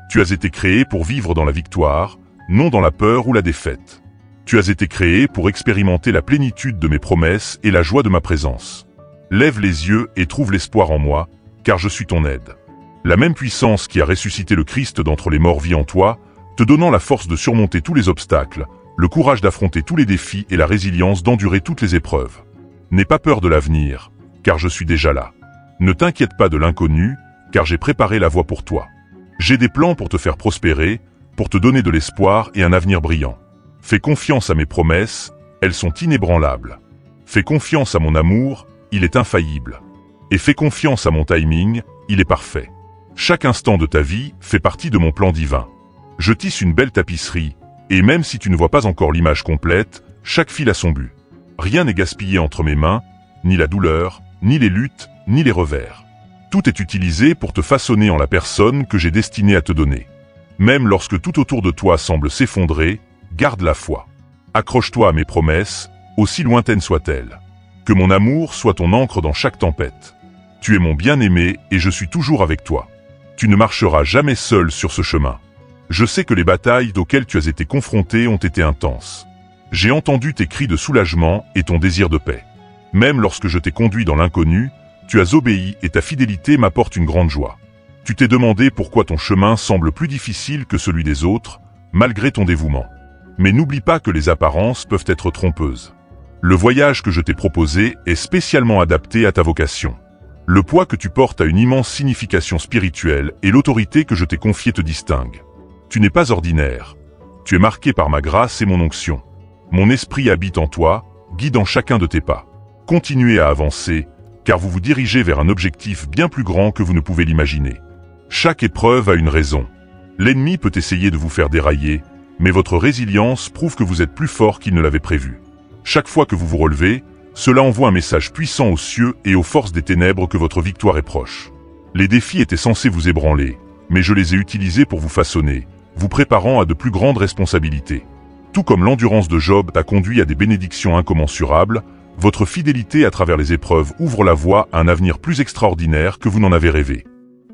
Tu as été créé pour vivre dans la victoire, non dans la peur ou la défaite. Tu as été créé pour expérimenter la plénitude de mes promesses et la joie de ma présence. Lève les yeux et trouve l'espoir en moi, car je suis ton aide. La même puissance qui a ressuscité le Christ d'entre les morts vit en toi, te donnant la force de surmonter tous les obstacles, le courage d'affronter tous les défis et la résilience d'endurer toutes les épreuves. N'aie pas peur de l'avenir, car je suis déjà là. Ne t'inquiète pas de l'inconnu, car j'ai préparé la voie pour toi. J'ai des plans pour te faire prospérer, pour te donner de l'espoir et un avenir brillant. Fais confiance à mes promesses, elles sont inébranlables. Fais confiance à mon amour, il est infaillible. Et fais confiance à mon timing, il est parfait. Chaque instant de ta vie fait partie de mon plan divin. Je tisse une belle tapisserie, et même si tu ne vois pas encore l'image complète, chaque fil a son but. Rien n'est gaspillé entre mes mains, ni la douleur, ni les luttes, ni les revers. Tout est utilisé pour te façonner en la personne que j'ai destinée à te donner. Même lorsque tout autour de toi semble s'effondrer, garde la foi. Accroche-toi à mes promesses, aussi lointaines soient-elles. Que mon amour soit ton encre dans chaque tempête. Tu es mon bien-aimé et je suis toujours avec toi. Tu ne marcheras jamais seul sur ce chemin. Je sais que les batailles auxquelles tu as été confronté ont été intenses. J'ai entendu tes cris de soulagement et ton désir de paix. Même lorsque je t'ai conduit dans l'inconnu, tu as obéi et ta fidélité m'apporte une grande joie. Tu t'es demandé pourquoi ton chemin semble plus difficile que celui des autres, malgré ton dévouement. Mais n'oublie pas que les apparences peuvent être trompeuses. Le voyage que je t'ai proposé est spécialement adapté à ta vocation. Le poids que tu portes a une immense signification spirituelle et l'autorité que je t'ai confiée te distingue. Tu n'es pas ordinaire. Tu es marqué par ma grâce et mon onction. Mon esprit habite en toi, guidant chacun de tes pas. Continuez à avancer, car vous vous dirigez vers un objectif bien plus grand que vous ne pouvez l'imaginer. Chaque épreuve a une raison. L'ennemi peut essayer de vous faire dérailler, mais votre résilience prouve que vous êtes plus fort qu'il ne l'avait prévu. Chaque fois que vous vous relevez, cela envoie un message puissant aux cieux et aux forces des ténèbres que votre victoire est proche. Les défis étaient censés vous ébranler, mais je les ai utilisés pour vous façonner, vous préparant à de plus grandes responsabilités. Tout comme l'endurance de Job t'a conduit à des bénédictions incommensurables, votre fidélité à travers les épreuves ouvre la voie à un avenir plus extraordinaire que vous n'en avez rêvé.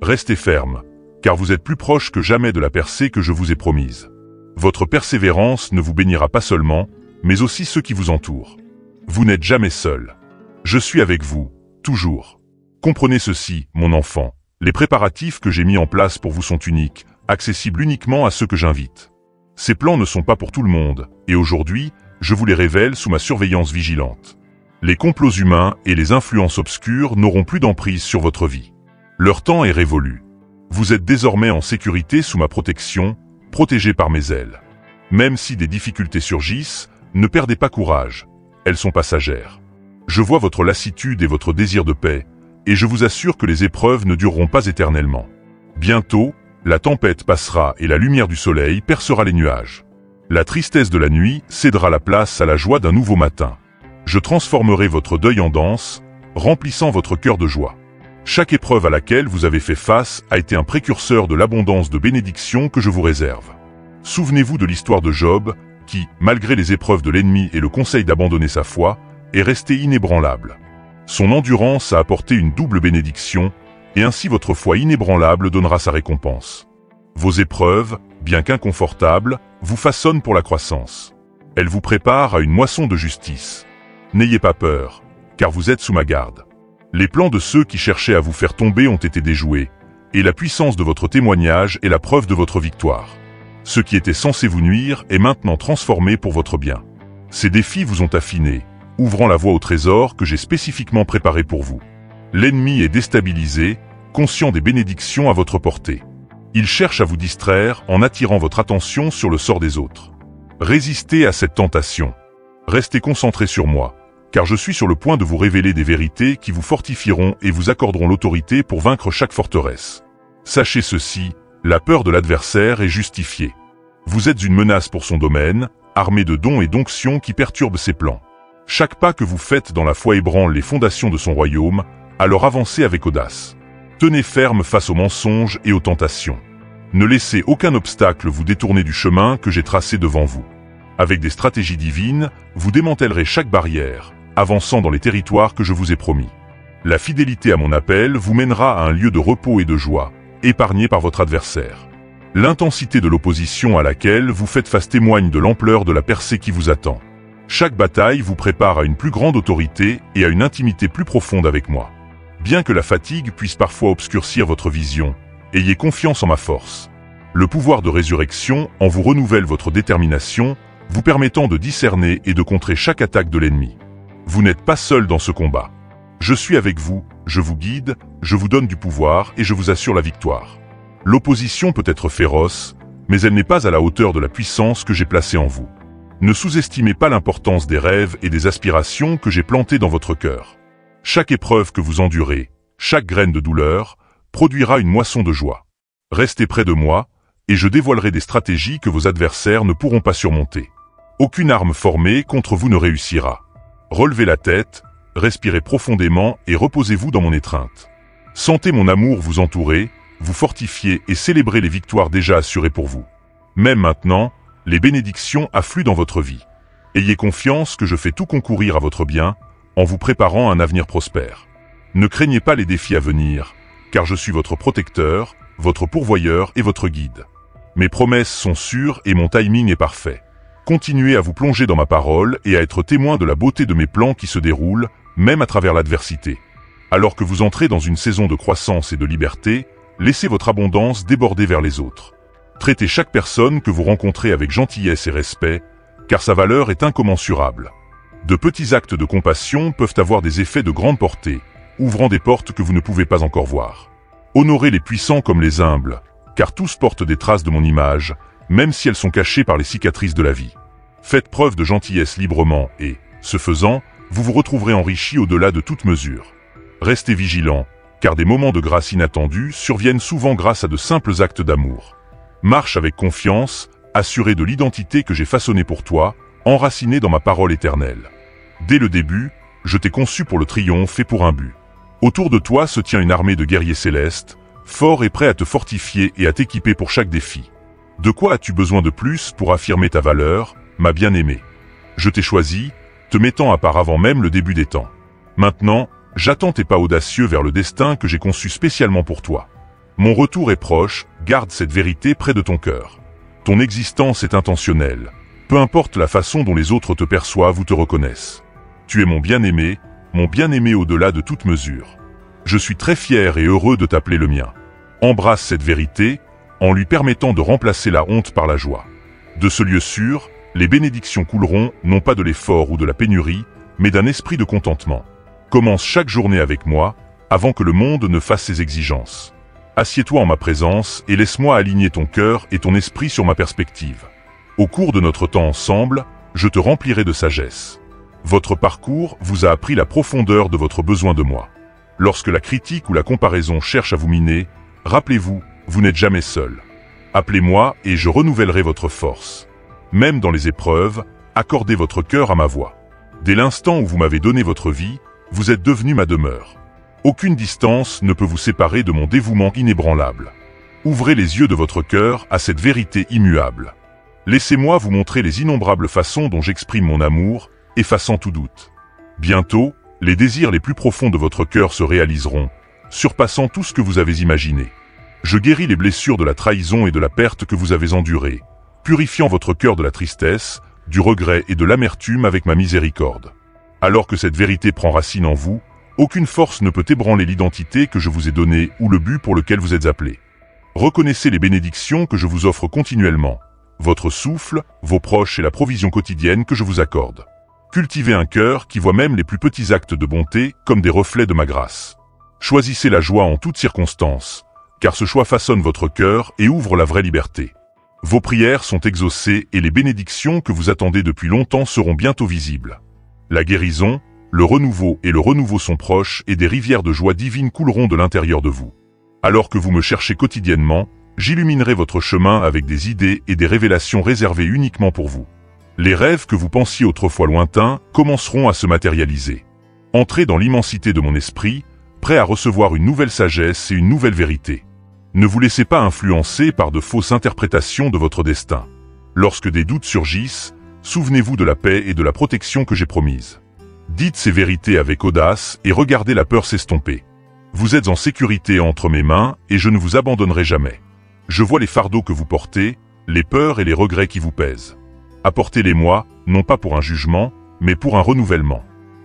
Restez ferme, car vous êtes plus proche que jamais de la percée que je vous ai promise. Votre persévérance ne vous bénira pas seulement, mais aussi ceux qui vous entourent. Vous n'êtes jamais seul. Je suis avec vous, toujours. Comprenez ceci, mon enfant, les préparatifs que j'ai mis en place pour vous sont uniques, accessibles uniquement à ceux que j'invite. Ces plans ne sont pas pour tout le monde, et aujourd'hui, je vous les révèle sous ma surveillance vigilante. Les complots humains et les influences obscures n'auront plus d'emprise sur votre vie. Leur temps est révolu. Vous êtes désormais en sécurité sous ma protection, protégé par mes ailes. Même si des difficultés surgissent, ne perdez pas courage. Elles sont passagères. Je vois votre lassitude et votre désir de paix, et je vous assure que les épreuves ne dureront pas éternellement. Bientôt, la tempête passera et la lumière du soleil percera les nuages. La tristesse de la nuit cédera la place à la joie d'un nouveau matin. Je transformerai votre deuil en danse, remplissant votre cœur de joie. Chaque épreuve à laquelle vous avez fait face a été un précurseur de l'abondance de bénédictions que je vous réserve. Souvenez-vous de l'histoire de Job, qui, malgré les épreuves de l'ennemi et le conseil d'abandonner sa foi, est resté inébranlable. Son endurance a apporté une double bénédiction, et ainsi votre foi inébranlable donnera sa récompense. Vos épreuves, bien qu'inconfortables, vous façonnent pour la croissance. Elles vous préparent à une moisson de justice. N'ayez pas peur, car vous êtes sous ma garde. Les plans de ceux qui cherchaient à vous faire tomber ont été déjoués, et la puissance de votre témoignage est la preuve de votre victoire. Ce qui était censé vous nuire est maintenant transformé pour votre bien. Ces défis vous ont affiné, ouvrant la voie au trésor que j'ai spécifiquement préparé pour vous. L'ennemi est déstabilisé, conscient des bénédictions à votre portée. Il cherche à vous distraire en attirant votre attention sur le sort des autres. Résistez à cette tentation. Restez concentré sur moi, car je suis sur le point de vous révéler des vérités qui vous fortifieront et vous accorderont l'autorité pour vaincre chaque forteresse. Sachez ceci, la peur de l'adversaire est justifiée. Vous êtes une menace pour son domaine, armé de dons et d'onctions qui perturbent ses plans. Chaque pas que vous faites dans la foi ébranle les fondations de son royaume, alors avancez avec audace. Tenez ferme face aux mensonges et aux tentations. Ne laissez aucun obstacle vous détourner du chemin que j'ai tracé devant vous. Avec des stratégies divines, vous démantèlerez chaque barrière, avançant dans les territoires que je vous ai promis. La fidélité à mon appel vous mènera à un lieu de repos et de joie, épargné par votre adversaire. L'intensité de l'opposition à laquelle vous faites face témoigne de l'ampleur de la percée qui vous attend. Chaque bataille vous prépare à une plus grande autorité et à une intimité plus profonde avec moi. Bien que la fatigue puisse parfois obscurcir votre vision, ayez confiance en ma force. Le pouvoir de résurrection en vous renouvelle votre détermination, vous permettant de discerner et de contrer chaque attaque de l'ennemi. Vous n'êtes pas seul dans ce combat. Je suis avec vous, je vous guide, je vous donne du pouvoir et je vous assure la victoire. L'opposition peut être féroce, mais elle n'est pas à la hauteur de la puissance que j'ai placée en vous. Ne sous-estimez pas l'importance des rêves et des aspirations que j'ai plantées dans votre cœur. Chaque épreuve que vous endurez, chaque graine de douleur, produira une moisson de joie. Restez près de moi, et je dévoilerai des stratégies que vos adversaires ne pourront pas surmonter. Aucune arme formée contre vous ne réussira. Relevez la tête, respirez profondément et reposez-vous dans mon étreinte. Sentez mon amour vous entourer, vous fortifier et célébrer les victoires déjà assurées pour vous. Même maintenant, les bénédictions affluent dans votre vie. Ayez confiance que je fais tout concourir à votre bien, en vous préparant un avenir prospère. Ne craignez pas les défis à venir, car je suis votre protecteur, votre pourvoyeur et votre guide. Mes promesses sont sûres et mon timing est parfait. Continuez à vous plonger dans ma parole et à être témoin de la beauté de mes plans qui se déroulent, même à travers l'adversité. Alors que vous entrez dans une saison de croissance et de liberté, laissez votre abondance déborder vers les autres. Traitez chaque personne que vous rencontrez avec gentillesse et respect, car sa valeur est incommensurable. De petits actes de compassion peuvent avoir des effets de grande portée, ouvrant des portes que vous ne pouvez pas encore voir. Honorez les puissants comme les humbles, car tous portent des traces de mon image, même si elles sont cachées par les cicatrices de la vie. Faites preuve de gentillesse librement et, ce faisant, vous vous retrouverez enrichi au-delà de toute mesure. Restez vigilants, car des moments de grâce inattendus surviennent souvent grâce à de simples actes d'amour. Marche avec confiance, assuré de l'identité que j'ai façonnée pour toi, enracinée dans ma parole éternelle. Dès le début, je t'ai conçu pour le triomphe et pour un but. Autour de toi se tient une armée de guerriers célestes, forts et prêts à te fortifier et à t'équiper pour chaque défi. De quoi as-tu besoin de plus pour affirmer ta valeur, ma bien-aimée? Je t'ai choisi, te mettant à part avant même le début des temps. Maintenant, j'attends tes pas audacieux vers le destin que j'ai conçu spécialement pour toi. Mon retour est proche, garde cette vérité près de ton cœur. Ton existence est intentionnelle, peu importe la façon dont les autres te perçoivent ou te reconnaissent. Tu es mon bien-aimé au-delà de toute mesure. Je suis très fier et heureux de t'appeler le mien. Embrasse cette vérité, en lui permettant de remplacer la honte par la joie. De ce lieu sûr, les bénédictions couleront non pas de l'effort ou de la pénurie, mais d'un esprit de contentement. Commence chaque journée avec moi, avant que le monde ne fasse ses exigences. Assieds-toi en ma présence et laisse-moi aligner ton cœur et ton esprit sur ma perspective. Au cours de notre temps ensemble, je te remplirai de sagesse. Votre parcours vous a appris la profondeur de votre besoin de moi. Lorsque la critique ou la comparaison cherche à vous miner, rappelez-vous, vous n'êtes jamais seul. Appelez-moi et je renouvellerai votre force. Même dans les épreuves, accordez votre cœur à ma voix. Dès l'instant où vous m'avez donné votre vie, vous êtes devenu ma demeure. Aucune distance ne peut vous séparer de mon dévouement inébranlable. Ouvrez les yeux de votre cœur à cette vérité immuable. Laissez-moi vous montrer les innombrables façons dont j'exprime mon amour, effaçant tout doute. Bientôt, les désirs les plus profonds de votre cœur se réaliseront, surpassant tout ce que vous avez imaginé. Je guéris les blessures de la trahison et de la perte que vous avez endurées, purifiant votre cœur de la tristesse, du regret et de l'amertume avec ma miséricorde. Alors que cette vérité prend racine en vous, aucune force ne peut ébranler l'identité que je vous ai donnée ou le but pour lequel vous êtes appelés. Reconnaissez les bénédictions que je vous offre continuellement, votre souffle, vos proches et la provision quotidienne que je vous accorde. Cultivez un cœur qui voit même les plus petits actes de bonté comme des reflets de ma grâce. Choisissez la joie en toutes circonstances, car ce choix façonne votre cœur et ouvre la vraie liberté. Vos prières sont exaucées et les bénédictions que vous attendez depuis longtemps seront bientôt visibles. La guérison, le renouveau sont proches et des rivières de joie divine couleront de l'intérieur de vous. Alors que vous me cherchez quotidiennement, j'illuminerai votre chemin avec des idées et des révélations réservées uniquement pour vous. Les rêves que vous pensiez autrefois lointains commenceront à se matérialiser. Entrez dans l'immensité de mon esprit, prêt à recevoir une nouvelle sagesse et une nouvelle vérité. Ne vous laissez pas influencer par de fausses interprétations de votre destin. Lorsque des doutes surgissent, souvenez-vous de la paix et de la protection que j'ai promise. Dites ces vérités avec audace et regardez la peur s'estomper. Vous êtes en sécurité entre mes mains et je ne vous abandonnerai jamais. Je vois les fardeaux que vous portez, les peurs et les regrets qui vous pèsent. Apportez-les-moi, non pas pour un jugement, mais pour un renouvellement.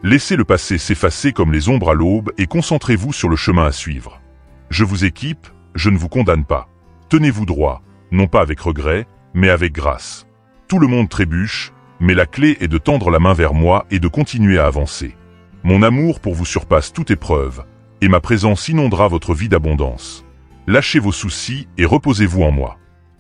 Laissez le passé s'effacer comme les ombres à l'aube et concentrez-vous sur le chemin à suivre. Je vous équipe, je ne vous condamne pas. Tenez-vous droit, non pas avec regret, mais avec grâce. Tout le monde trébuche, mais la clé est de tendre la main vers moi et de continuer à avancer. Mon amour pour vous surpasse toute épreuve, et ma présence inondera votre vie d'abondance. Lâchez vos soucis et reposez-vous en moi.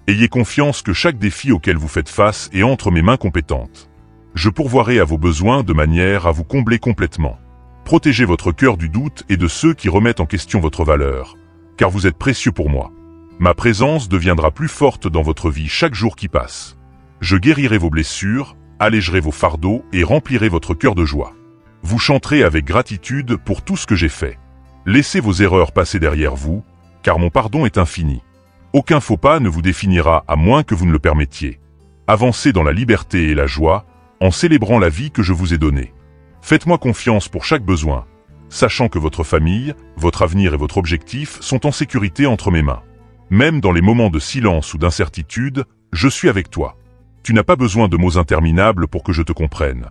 Ayez confiance que chaque défi auquel vous faites face est entre mes mains compétentes. Je pourvoirai à vos besoins de manière à vous combler complètement. Protégez votre cœur du doute et de ceux qui remettent en question votre valeur, car vous êtes précieux pour moi. Ma présence deviendra plus forte dans votre vie chaque jour qui passe. Je guérirai vos blessures, allégerai vos fardeaux et remplirai votre cœur de joie. Vous chanterez avec gratitude pour tout ce que j'ai fait. Laissez vos erreurs passer derrière vous, car mon pardon est infini. Aucun faux pas ne vous définira à moins que vous ne le permettiez. Avancez dans la liberté et la joie, en célébrant la vie que je vous ai donnée. Faites-moi confiance pour chaque besoin, sachant que votre famille, votre avenir et votre objectif sont en sécurité entre mes mains. Même dans les moments de silence ou d'incertitude, je suis avec toi. Tu n'as pas besoin de mots interminables pour que je te comprenne.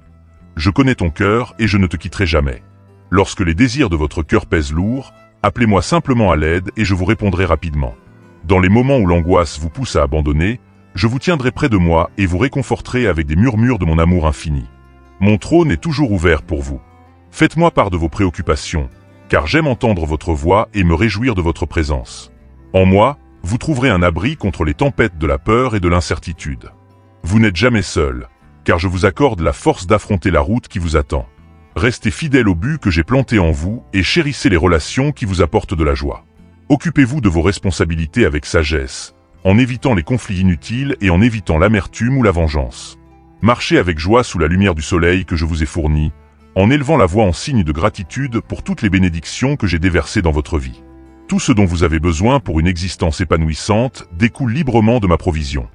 Je connais ton cœur et je ne te quitterai jamais. Lorsque les désirs de votre cœur pèsent lourd, appelez-moi simplement à l'aide et je vous répondrai rapidement. Dans les moments où l'angoisse vous pousse à abandonner, je vous tiendrai près de moi et vous réconforterai avec des murmures de mon amour infini. Mon trône est toujours ouvert pour vous. Faites-moi part de vos préoccupations, car j'aime entendre votre voix et me réjouir de votre présence. En moi, vous trouverez un abri contre les tempêtes de la peur et de l'incertitude. Vous n'êtes jamais seul, car je vous accorde la force d'affronter la route qui vous attend. Restez fidèle au but que j'ai planté en vous et chérissez les relations qui vous apportent de la joie. Occupez-vous de vos responsabilités avec sagesse, en évitant les conflits inutiles et en évitant l'amertume ou la vengeance. Marchez avec joie sous la lumière du soleil que je vous ai fourni, en élevant la voix en signe de gratitude pour toutes les bénédictions que j'ai déversées dans votre vie. Tout ce dont vous avez besoin pour une existence épanouissante découle librement de ma provision.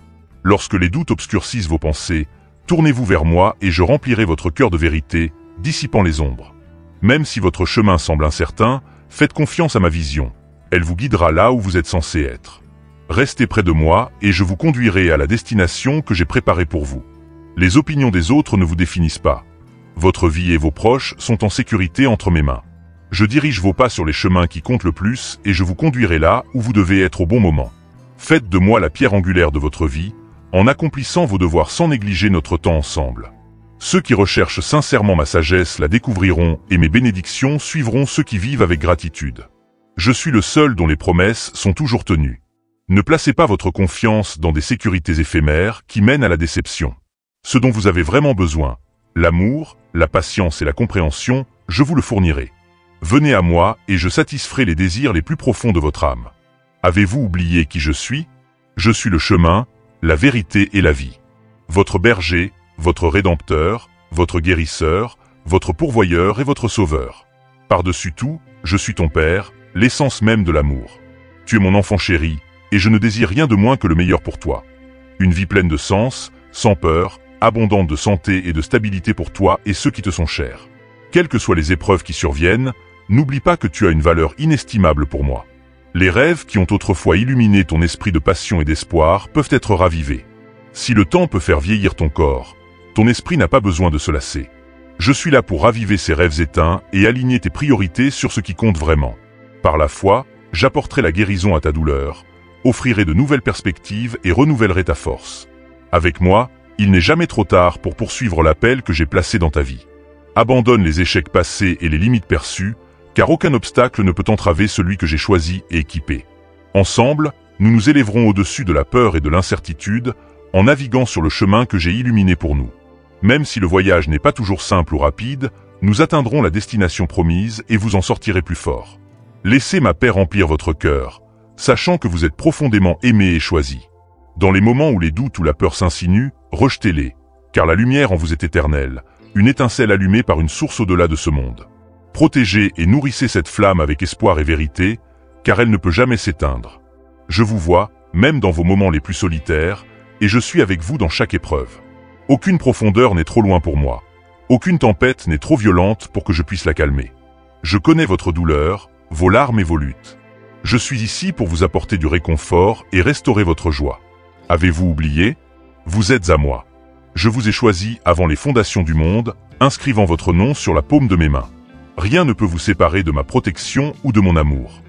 Lorsque les doutes obscurcissent vos pensées, tournez-vous vers moi et je remplirai votre cœur de vérité, dissipant les ombres. Même si votre chemin semble incertain, faites confiance à ma vision. Elle vous guidera là où vous êtes censé être. Restez près de moi et je vous conduirai à la destination que j'ai préparée pour vous. Les opinions des autres ne vous définissent pas. Votre vie et vos proches sont en sécurité entre mes mains. Je dirige vos pas sur les chemins qui comptent le plus et je vous conduirai là où vous devez être au bon moment. Faites de moi la pierre angulaire de votre vie, en accomplissant vos devoirs sans négliger notre temps ensemble. Ceux qui recherchent sincèrement ma sagesse la découvriront et mes bénédictions suivront ceux qui vivent avec gratitude. Je suis le seul dont les promesses sont toujours tenues. Ne placez pas votre confiance dans des sécurités éphémères qui mènent à la déception. Ce dont vous avez vraiment besoin, l'amour, la patience et la compréhension, je vous le fournirai. Venez à moi et je satisferai les désirs les plus profonds de votre âme. Avez-vous oublié qui je suis? Je suis le chemin, la vérité et la vie. Votre berger, votre rédempteur, votre guérisseur, votre pourvoyeur et votre sauveur. Par-dessus tout, je suis ton Père, l'essence même de l'amour. Tu es mon enfant chéri, et je ne désire rien de moins que le meilleur pour toi. Une vie pleine de sens, sans peur, abondante de santé et de stabilité pour toi et ceux qui te sont chers. Quelles que soient les épreuves qui surviennent, n'oublie pas que tu as une valeur inestimable pour moi. Les rêves qui ont autrefois illuminé ton esprit de passion et d'espoir peuvent être ravivés. Si le temps peut faire vieillir ton corps, ton esprit n'a pas besoin de se lasser. Je suis là pour raviver ces rêves éteints et aligner tes priorités sur ce qui compte vraiment. Par la foi, j'apporterai la guérison à ta douleur, offrirai de nouvelles perspectives et renouvellerai ta force. Avec moi, il n'est jamais trop tard pour poursuivre l'appel que j'ai placé dans ta vie. Abandonne les échecs passés et les limites perçues, car aucun obstacle ne peut entraver celui que j'ai choisi et équipé. Ensemble, nous nous élèverons au-dessus de la peur et de l'incertitude, en naviguant sur le chemin que j'ai illuminé pour nous. Même si le voyage n'est pas toujours simple ou rapide, nous atteindrons la destination promise et vous en sortirez plus fort. Laissez ma paix remplir votre cœur, sachant que vous êtes profondément aimé et choisi. Dans les moments où les doutes ou la peur s'insinuent, rejetez-les, car la lumière en vous est éternelle, une étincelle allumée par une source au-delà de ce monde. Protégez et nourrissez cette flamme avec espoir et vérité, car elle ne peut jamais s'éteindre. Je vous vois, même dans vos moments les plus solitaires, et je suis avec vous dans chaque épreuve. Aucune profondeur n'est trop loin pour moi. Aucune tempête n'est trop violente pour que je puisse la calmer. Je connais votre douleur, vos larmes et vos luttes. Je suis ici pour vous apporter du réconfort et restaurer votre joie. Avez-vous oublié? Vous êtes à moi. Je vous ai choisi avant les fondations du monde, inscrivant votre nom sur la paume de mes mains. Rien ne peut vous séparer de ma protection ou de mon amour.